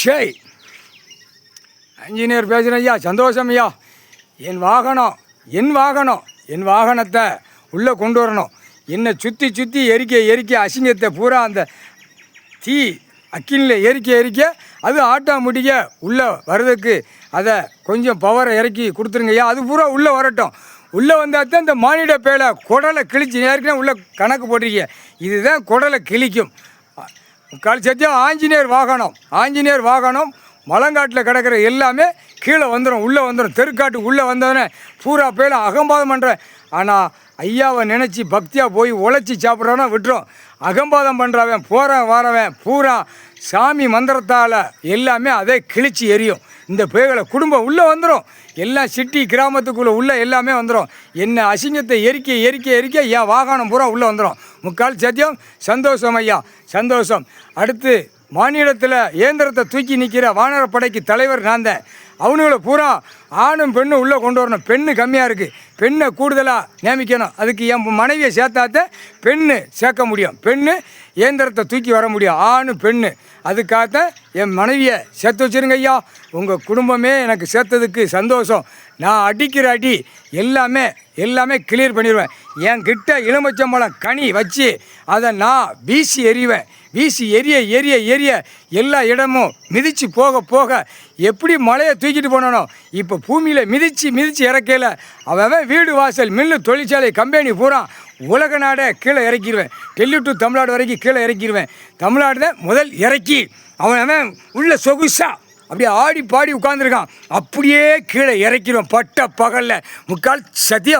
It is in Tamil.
ஷேய் இன்ஜினியர் பேசுகிறேன் ஐயா. சந்தோஷம் ஐயா. என் வாகனத்தை உள்ளே கொண்டு வரணும். என்னை சுற்றி சுற்றி எரிக்க அசிங்கத்தை பூரா அந்த தீ அக்கினில் எரிக்க அது ஆட்டோமேட்டிக்க உள்ளே வர்றதுக்கு அதை கொஞ்சம் பவரை இறக்கி கொடுத்துருங்க ஐயா. அது பூரா உள்ளே வரட்டும். உள்ளே வந்தால் தான் இந்த மானிட பேலை குடலை கிழிச்சு ஏற்கனவே உள்ளே கணக்கு போட்டிருக்கீங்க. இதுதான் குடலை கிழிக்கும். முக்கால் சத்தியம் ஆஞ்சநேயர் வாகனம் மலங்காட்டில் கிடக்கிற எல்லாமே கீழே வந்துடும், உள்ளே வந்துடும். தெருக்காட்டுக்கு உள்ளே வந்தவனே பூரா பேலை அகம்பாதம் பண்ணுறேன். ஆனால் ஐயாவை நினச்சி பக்தியாக போய் உழைச்சி சாப்பிட்றவனா விட்டுரும். அகம்பாதம் பண்ணுறவன் வரவன் பூரா சாமி மந்திரத்தால் எல்லாமே அதே கிழிச்சி எரியும். இந்த பேய்களை குடும்பம் உள்ளே வந்துடும். எல்லாம் சிட்டி கிராமத்துக்குள்ளே உள்ளே எல்லாமே வந்துடும். என்ன அசிங்கத்தை எரிக்க என் வாகனம் பூரா உள்ளே வந்துடும். முக்கால் சத்தியம். சந்தோஷம் ஐயா, சந்தோஷம். அடுத்து மாநிலத்தில் இயந்திரத்தை தூக்கி நிற்கிற வானரப்படைக்கு தலைவர் நான் தான். அவனுங்களை பூரா ஆணும் பெண்ணும் உள்ளே கொண்டு வரணும். பெண்ணு கம்மியாக இருக்குது, பெண்ணை கூடுதலாக நியமிக்கணும். அதுக்கு என் மனைவியை சேர்த்தாத்த பெண்ணு சேர்க்க முடியும். பெண்ணு இயந்திரத்தை தூக்கி வர முடியும். ஆணு பெண்ணு. அதுக்காகத்தான் என் மனைவியை சேர்த்து வச்சுருங்க ஐயா. உங்கள் குடும்பமே எனக்கு சேர்த்ததுக்கு சந்தோஷம். நான் அடிக்கிற அடி எல்லாமே கிளியர் பண்ணிடுவேன். என்கிட்ட எலுமிச்சம்பழம் கனி வச்சு அதை நான் வீசி எறிவேன். வீசி எரிய எல்லா இடமும் மிதித்து போக எப்படி மலையை தூக்கிட்டு போனானோ இப்போ பூமியில் மிதித்து இறக்கையில் அவன் வீடு வாசல் மில்லு தொழிற்சாலை கம்பெனி பூரா உலக நாடே கீழே இறக்கிடுவேன். டெல்லி டு தமிழ்நாடு வரைக்கும் கீழே இறக்கிடுவேன். தமிழ்நாடு தான் முதல் இறக்கி அவன் உள்ள சொகுசா அப்படியே ஆடி பாடி உட்காந்துருக்கான். அப்படியே கீழே இறக்கிடுவேன் பட்ட பகலில். முக்கால் சத்தியம்.